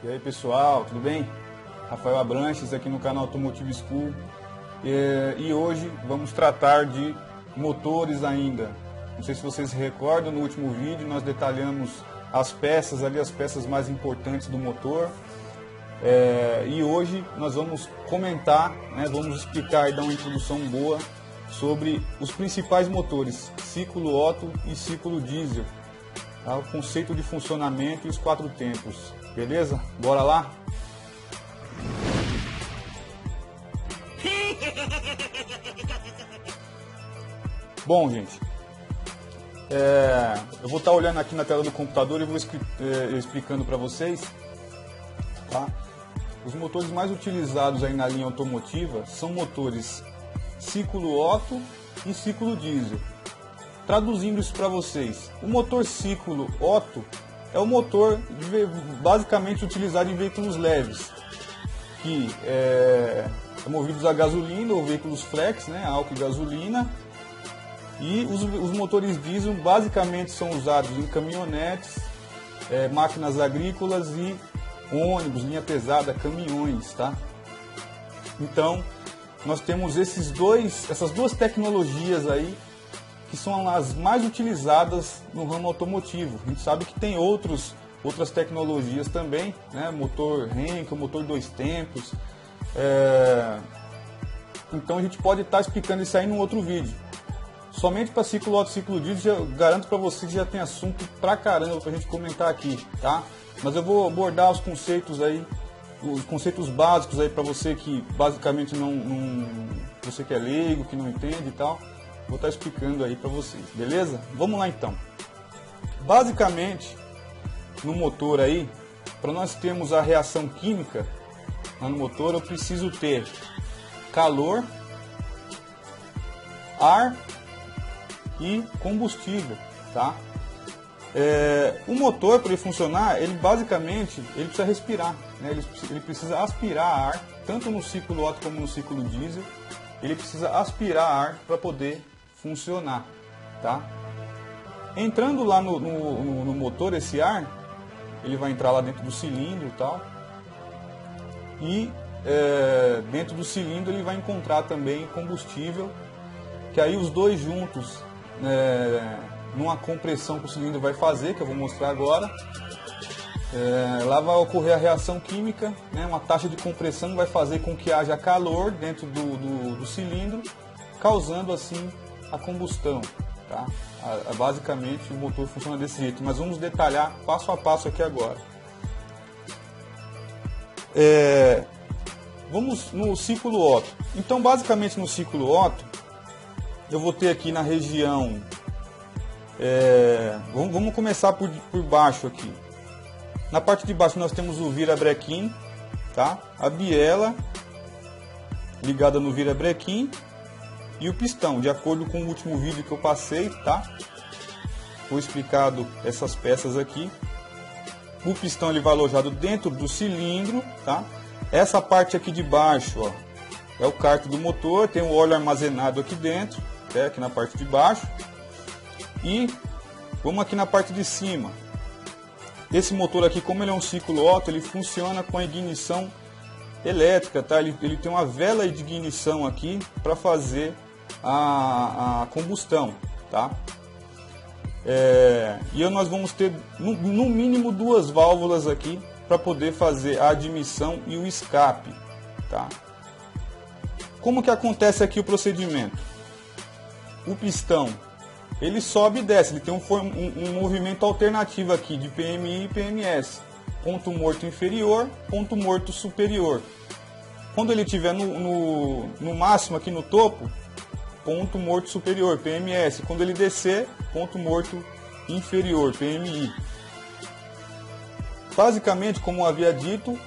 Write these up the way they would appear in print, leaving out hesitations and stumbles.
E aí pessoal, tudo bem? Rafael Abranches aqui no canal Automotive School e hoje vamos tratar de motores ainda. Não sei se vocês se recordam, no último vídeo nós detalhamos as peças ali, as peças mais importantes do motor. E hoje nós vamos comentar, vamos explicar e dar uma introdução boa sobre os principais motores, ciclo Otto e ciclo diesel, tá? O conceito de funcionamento e os 4 tempos. Beleza? Bora lá? Bom, gente, eu vou estar olhando aqui na tela do computador e vou explicando para vocês, tá? Os motores mais utilizados aí na linha automotiva são motores ciclo Otto e ciclo diesel. Traduzindo isso para vocês, o motor ciclo Otto é o motor basicamente utilizado em veículos leves, que é movidos a gasolina ou veículos flex, álcool e gasolina. E os motores diesel basicamente são usados em caminhonetes, máquinas agrícolas e ônibus, linha pesada, caminhões, tá? Então, nós temos essas duas tecnologias aí que são as mais utilizadas no ramo automotivo. A gente sabe que tem outras tecnologias também, motor Henkel, motor 2 tempos. Então a gente pode estar explicando isso aí num outro vídeo. Somente para ciclo Otto e ciclo diesel, garanto para vocês que já tem assunto pra caramba pra gente comentar aqui, tá? Mas eu vou abordar os conceitos aí, os conceitos básicos aí para você que basicamente você que é leigo, que não entende e tal. Vou estar explicando aí para vocês, beleza? Vamos lá então. Basicamente, no motor aí, para nós termos a reação química lá no motor, eu preciso ter calor, ar e combustível, tá? O motor, para ele funcionar, ele basicamente precisa respirar, ele precisa aspirar ar, tanto no ciclo Otto como no ciclo diesel. Ele precisa aspirar ar para poder funcionar, tá? Entrando lá no motor, esse ar, ele vai entrar lá dentro do cilindro e tal, e dentro do cilindro ele vai encontrar também combustível, que aí os dois juntos, numa compressão que o cilindro vai fazer, que eu vou mostrar agora, lá vai ocorrer a reação química, uma taxa de compressão vai fazer com que haja calor dentro do cilindro, causando assim a combustão, tá? Basicamente o motor funciona desse jeito, mas vamos detalhar passo a passo aqui agora. Vamos no ciclo Otto. Então basicamente no ciclo Otto eu vou ter aqui na região, vamos começar por baixo aqui. Na parte de baixo nós temos o virabrequim, tá? A biela ligada no virabrequim e o pistão, de acordo com o último vídeo que eu passei, tá? Foi explicado essas peças aqui. O pistão ele vai alojado dentro do cilindro, tá? Essa parte aqui de baixo, ó, é o cárter do motor, tem o óleo armazenado aqui dentro, aqui na parte de baixo. E vamos aqui na parte de cima. Esse motor aqui, como ele é um ciclo Otto, ele funciona com a ignição elétrica, tá? Ele tem uma vela de ignição aqui para fazer a combustão, tá? E nós vamos ter no mínimo 2 válvulas aqui para poder fazer a admissão e o escape, tá? Como que acontece aqui o procedimento? O pistão ele sobe e desce, ele tem um movimento alternativo aqui de PMI e PMS, ponto morto inferior, ponto morto superior. Quando ele estiver no máximo aqui no topo, ponto morto superior, PMS. Quando ele descer, ponto morto inferior, PMI. Basicamente, como eu havia dito,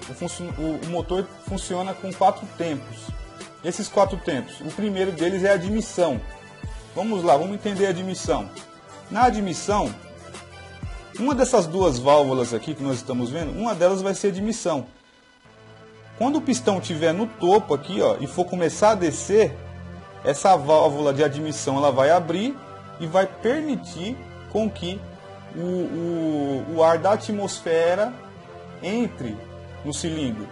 o motor funciona com 4 tempos. Esses 4 tempos, o primeiro deles é a admissão. Vamos lá, vamos entender a admissão. Na admissão, uma dessas 2 válvulas aqui que nós estamos vendo, uma delas vai ser admissão. Quando o pistão estiver no topo aqui, ó, e for começar a descer, essa válvula de admissão ela vai abrir e vai permitir com que o ar da atmosfera entre no cilindro?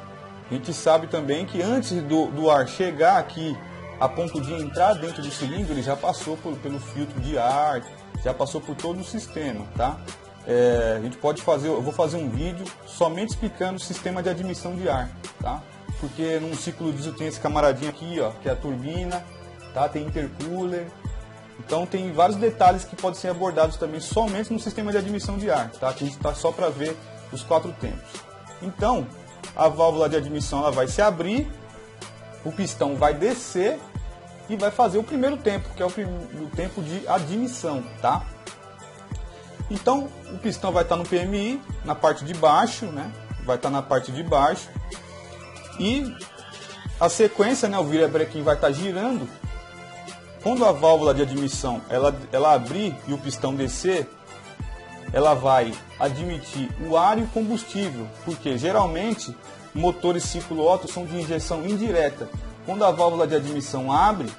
A gente sabe também que antes do ar chegar aqui a ponto de entrar dentro do cilindro, ele já passou pelo filtro de ar, já passou por todo o sistema, tá? A gente pode fazer, eu vou fazer um vídeo somente explicando o sistema de admissão de ar, tá? Porque num ciclo diesel tem esse camaradinho aqui, ó, que é a turbina, tá? Tem intercooler. Então tem vários detalhes que podem ser abordados também somente no sistema de admissão de ar, tá? Que a gente está só para ver os 4 tempos. Então, a válvula de admissão ela vai se abrir, o pistão vai descer e vai fazer o primeiro tempo, que é o tempo de admissão, tá? Então, o pistão vai estar no PMI, na parte de baixo, né? Vai estar na parte de baixo. E a sequência, né? O virabrequim vai estar girando. Quando a válvula de admissão ela abrir e o pistão descer, ela vai admitir o ar e o combustível, porque geralmente motores ciclo Otto são de injeção indireta. Quando a válvula de admissão abre,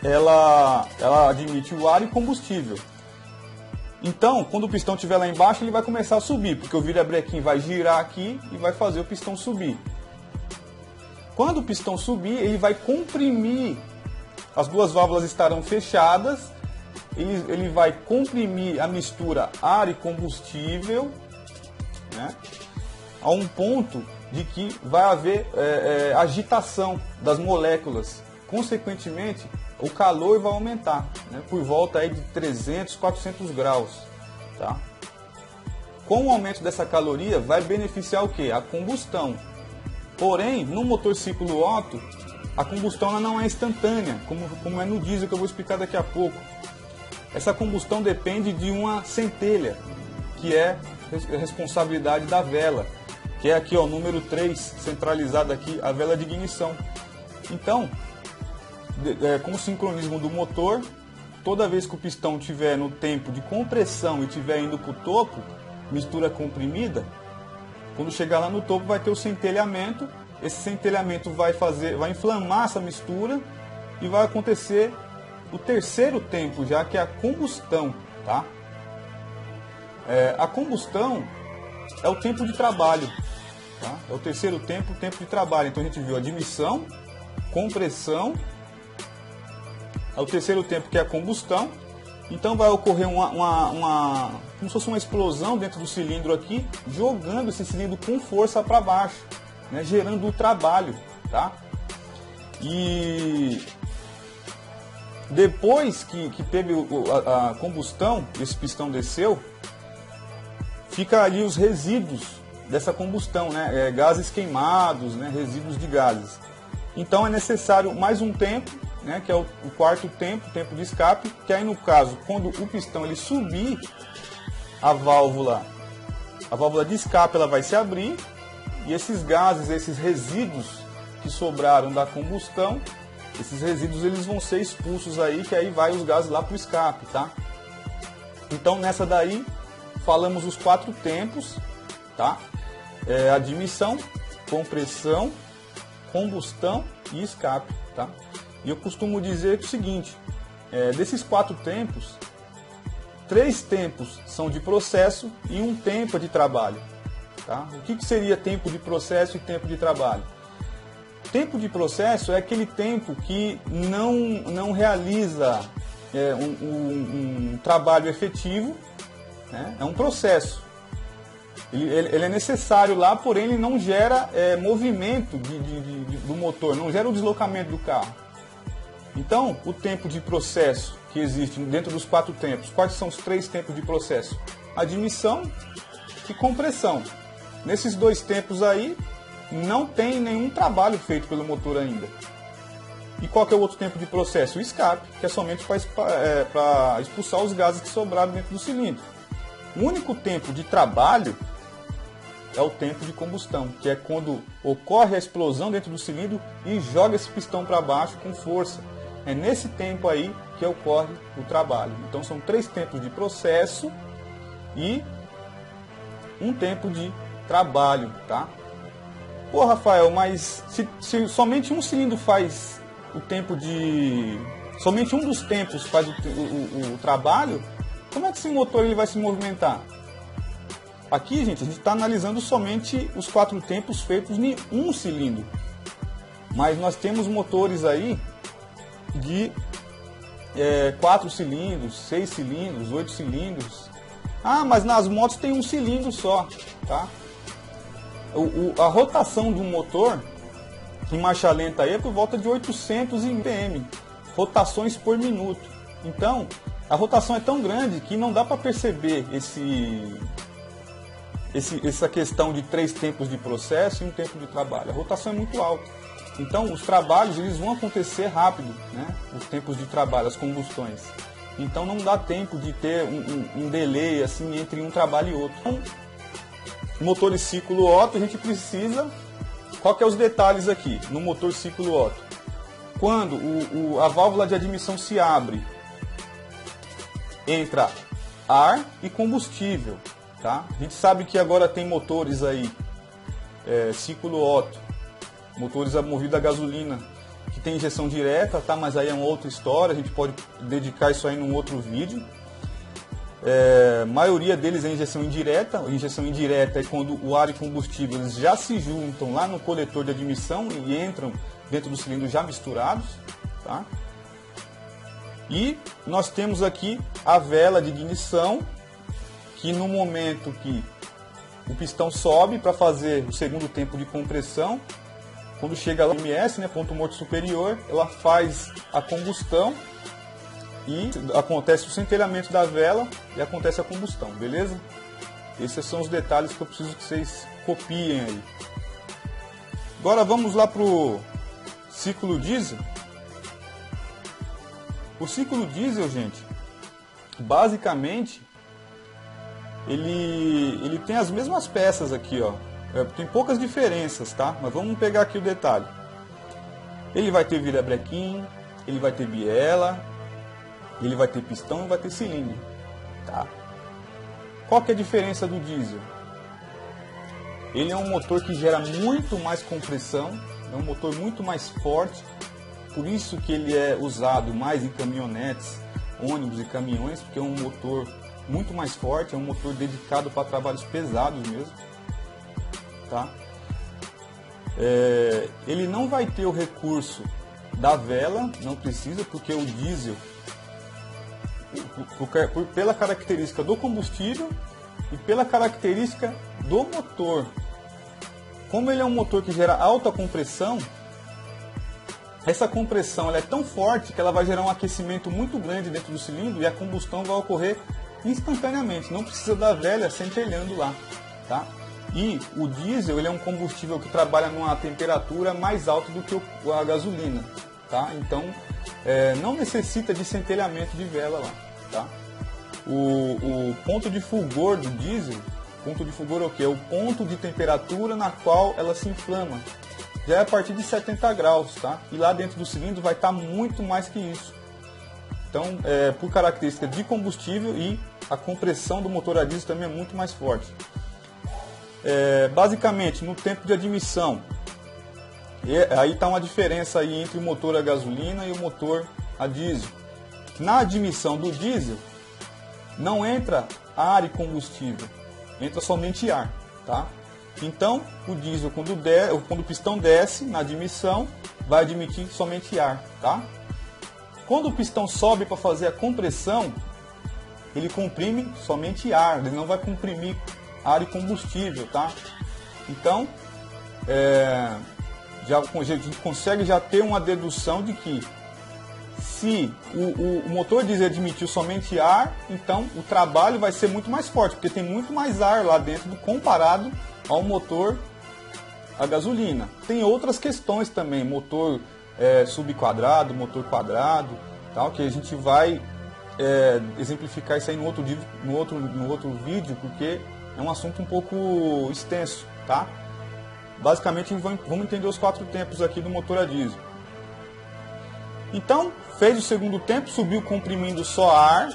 ela admite o ar e combustível. Então, quando o pistão estiver lá embaixo, ele vai começar a subir, porque o virabrequim vai girar aqui e vai fazer o pistão subir. Quando o pistão subir, ele vai comprimir, as duas válvulas estarão fechadas, ele vai comprimir a mistura ar e combustível, né, a um ponto de que vai haver agitação das moléculas. Consequentemente, o calor vai aumentar, né, por volta aí de 300, 400 graus. Tá? Com o aumento dessa caloria, vai beneficiar o quê? A combustão. Porém, no motor ciclo Otto, a combustão ela não é instantânea, como é no diesel, que eu vou explicar daqui a pouco. Essa combustão depende de uma centelha, que é a responsabilidade da vela, que é aqui, ó, número 3, centralizada aqui, a vela de ignição. Então, com o sincronismo do motor, toda vez que o pistão estiver no tempo de compressão e estiver indo para o topo, mistura comprimida, quando chegar lá no topo vai ter o centelhamento. Esse centelhamento vai inflamar essa mistura e vai acontecer o terceiro tempo, já que é a combustão, tá? A combustão é o tempo de trabalho, tá? É o terceiro tempo, o tempo de trabalho. Então a gente viu admissão, compressão, é o terceiro tempo que é a combustão. Então vai ocorrer como se fosse uma explosão dentro do cilindro aqui, jogando esse cilindro com força para baixo, né, gerando o trabalho, tá? E depois que teve a combustão, esse pistão desceu, fica ali os resíduos dessa combustão, né? Gases queimados, né? Resíduos de gases. Então é necessário mais um tempo, né? Que é o quarto tempo, tempo de escape, que aí no caso, quando o pistão ele subir, a válvula de escape ela vai se abrir e esses gases, esses resíduos que sobraram da combustão, esses resíduos eles vão ser expulsos aí, que aí vai os gases lá para o escape, tá? Então nessa daí falamos os 4 tempos, tá? Admissão, compressão, combustão e escape, tá? E eu costumo dizer o seguinte, desses 4 tempos, 3 tempos são de processo e 1 tempo é de trabalho, tá? O que seria tempo de processo e tempo de trabalho? Tempo de processo é aquele tempo que não realiza um trabalho efetivo, né? É um processo. Ele é necessário lá, porém ele não gera movimento do motor, não gera o deslocamento do carro. Então, o tempo de processo que existe dentro dos 4 tempos, quais são os 3 tempos de processo? Admissão e compressão. Nesses 2 tempos aí, não tem nenhum trabalho feito pelo motor ainda. E qual que é o outro tempo de processo? O escape, que é somente para expulsar os gases que sobraram dentro do cilindro. O único tempo de trabalho é o tempo de combustão, que é quando ocorre a explosão dentro do cilindro e joga esse pistão para baixo com força. É nesse tempo aí que ocorre o trabalho. Então são 3 tempos de processo e 1 tempo de trabalho, tá? Pô, Rafael, mas se somente um cilindro faz o tempo de... somente um dos tempos faz o trabalho, como é que esse motor ele vai se movimentar? Aqui, gente, a gente está analisando somente os 4 tempos feitos em um cilindro. Mas nós temos motores aí de 4 cilindros, 6 cilindros, 8 cilindros. Ah, mas nas motos tem um cilindro só, tá? A rotação de um motor em marcha lenta aí é por volta de 800 RPM, rotações por minuto. Então, a rotação é tão grande que não dá para perceber essa questão de 3 tempos de processo e 1 tempo de trabalho. A rotação é muito alta. Então, os trabalhos eles vão acontecer rápido, né? Os tempos de trabalho, as combustões. Então, não dá tempo de ter um delay assim, entre um trabalho e outro. Então, motor de ciclo Otto, a gente precisa... Qual que é os detalhes aqui no motor ciclo Otto? Quando a válvula de admissão se abre, entra ar e combustível. Tá? A gente sabe que agora tem motores aí, ciclo Otto, motores movidos a gasolina, que tem injeção direta, tá? Mas aí é uma outra história, a gente pode dedicar isso aí num outro vídeo. A maioria deles é injeção indireta. A injeção indireta é quando o ar e combustível eles já se juntam lá no coletor de admissão e entram dentro do cilindro já misturados. Tá? E nós temos aqui a vela de ignição, que no momento que o pistão sobe para fazer o segundo tempo de compressão, quando chega lá no MS, né, ponto morto superior, ela faz a combustão e acontece o centelhamento da vela e acontece a combustão, beleza? Esses são os detalhes que eu preciso que vocês copiem aí. Agora vamos lá para o ciclo diesel. O ciclo diesel, gente, basicamente ele tem as mesmas peças aqui, ó. Tem poucas diferenças, tá? Mas vamos pegar aqui o detalhe. Ele vai ter virabrequim, ele vai ter biela, ele vai ter pistão e vai ter cilindro, tá? Qual que é a diferença do diesel? Ele é um motor que gera muito mais compressão, é um motor muito mais forte, por isso que ele é usado mais em caminhonetes, ônibus e caminhões, porque é um motor muito mais forte, é um motor dedicado para trabalhos pesados mesmo, tá? Ele não vai ter o recurso da vela, não precisa, porque o diesel, pela característica do combustível e pela característica do motor, como ele é um motor que gera alta compressão, essa compressão ela é tão forte que ela vai gerar um aquecimento muito grande dentro do cilindro e a combustão vai ocorrer instantaneamente, não precisa da vela centelhando lá, tá? E o diesel ele é um combustível que trabalha numa temperatura mais alta do que a gasolina, tá? Então não necessita de centelhamento de vela lá, tá? O ponto de fulgor do diesel, ponto de fulgor é o que? É o ponto de temperatura na qual ela se inflama. Já é a partir de 70 graus, tá? E lá dentro do cilindro vai estar muito mais que isso. Então, por característica de combustível, e a compressão do motor a diesel também é muito mais forte. Basicamente, no tempo de admissão, aí está uma diferença aí entre o motor a gasolina e o motor a diesel. Na admissão do diesel, não entra ar e combustível, entra somente ar, tá? Então, o diesel, quando o pistão desce na admissão, vai admitir somente ar, tá? Quando o pistão sobe para fazer a compressão, ele comprime somente ar, ele não vai comprimir ar e combustível, tá? Então, a gente consegue já ter uma dedução de que se o motor diesel admitiu somente ar, então o trabalho vai ser muito mais forte, porque tem muito mais ar lá dentro comparado ao motor a gasolina. Tem outras questões também, motor subquadrado, motor quadrado, tal, que a gente vai exemplificar isso aí no outro vídeo, porque é um assunto um pouco extenso, tá? Basicamente vamos entender os 4 tempos aqui do motor a diesel. Então, fez o segundo tempo, subiu comprimindo só ar.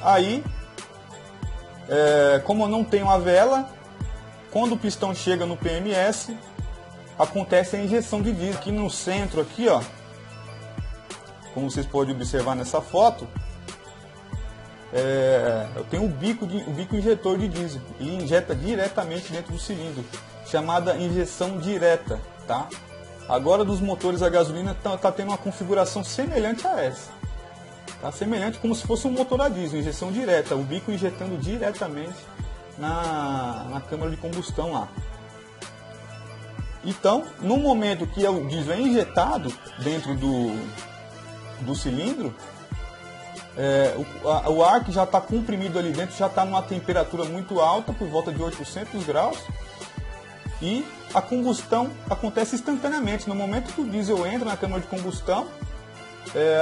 Aí, como eu não tenho a vela, quando o pistão chega no PMS, acontece a injeção de diesel. Aqui no centro, aqui, ó, como vocês podem observar nessa foto, eu tenho o bico injetor de diesel e injeta diretamente dentro do cilindro, chamada injeção direta, tá? Agora dos motores a gasolina tá tendo uma configuração semelhante a essa, tá? Semelhante como se fosse um motor a diesel, injeção direta, o bico injetando diretamente na câmara de combustão lá. Então, no momento que o diesel é injetado dentro do cilindro, o ar que já está comprimido ali dentro já está numa temperatura muito alta, por volta de 800 graus, e a combustão acontece instantaneamente. No momento que o diesel entra na câmara de combustão,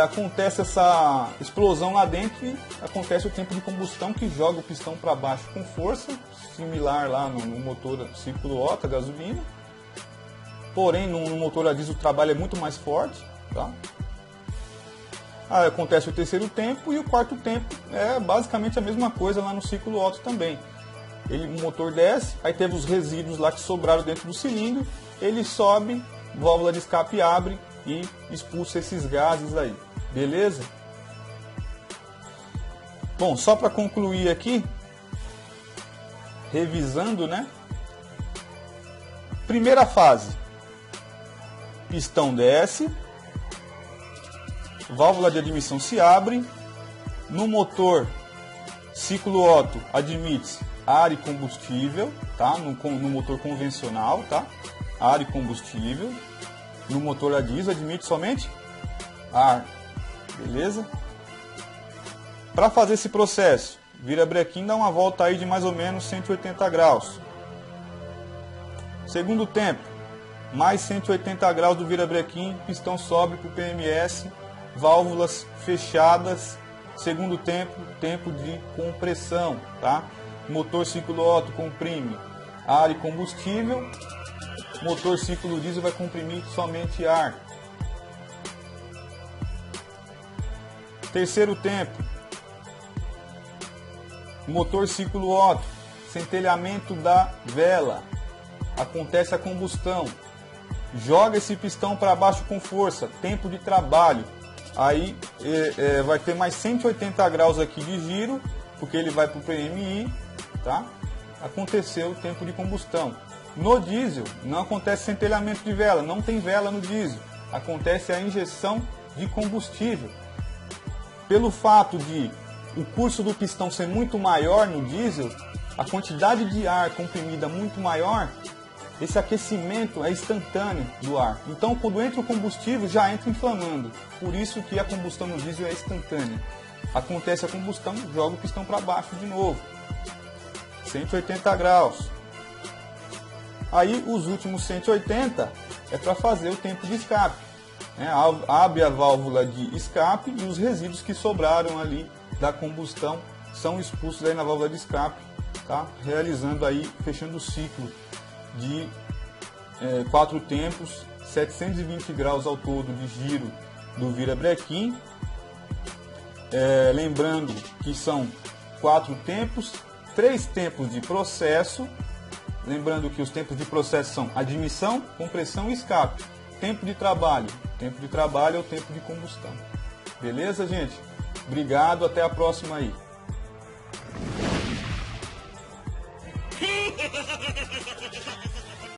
acontece essa explosão lá dentro e acontece o tempo de combustão que joga o pistão para baixo com força, similar lá no motor círculo Otto, gasolina. Porém, no motor a diesel o trabalho é muito mais forte, tá? Aí acontece o terceiro tempo e o quarto tempo é basicamente a mesma coisa lá no ciclo Otto também. O motor desce, aí teve os resíduos lá que sobraram dentro do cilindro, ele sobe, válvula de escape abre e expulsa esses gases aí, beleza? Bom, só para concluir aqui, revisando, né? Primeira fase, pistão desce, válvula de admissão se abre, no motor ciclo Otto admite ar e combustível, tá? No motor convencional, tá? Ar e combustível. No motor a diesel admite somente ar, beleza? Para fazer esse processo, virabrequim dá uma volta aí de mais ou menos 180 graus. Segundo tempo, mais 180 graus do virabrequim, pistão sobe para o PMS, válvulas fechadas. Segundo tempo, tempo de compressão, tá? Motor ciclo Otto comprime ar e combustível, motor ciclo diesel vai comprimir somente ar. Terceiro tempo, motor ciclo Otto, centelhamento da vela, acontece a combustão, joga esse pistão para baixo com força, tempo de trabalho. Aí vai ter mais 180 graus aqui de giro, porque ele vai para o PMI, tá? Aconteceu o tempo de combustão. No diesel não acontece centelhamento de vela, não tem vela no diesel, acontece a injeção de combustível. Pelo fato de o curso do pistão ser muito maior no diesel, a quantidade de ar comprimida muito maior, esse aquecimento é instantâneo do ar. Então, quando entra o combustível, já entra inflamando. Por isso que a combustão no diesel é instantânea. Acontece a combustão, joga o pistão para baixo de novo. 180 graus. Aí, os últimos 180 é para fazer o tempo de escape. Abre a válvula de escape e os resíduos que sobraram ali da combustão são expulsos aí na válvula de escape, tá? Realizando aí, fechando o ciclo de 4 tempos, 720 graus ao todo de giro do virabrequim. Lembrando que são 4 tempos, 3 tempos de processo. Lembrando que os tempos de processo são admissão, compressão e escape. Tempo de trabalho é o tempo de combustão. Beleza, gente? Obrigado, até a próxima aí.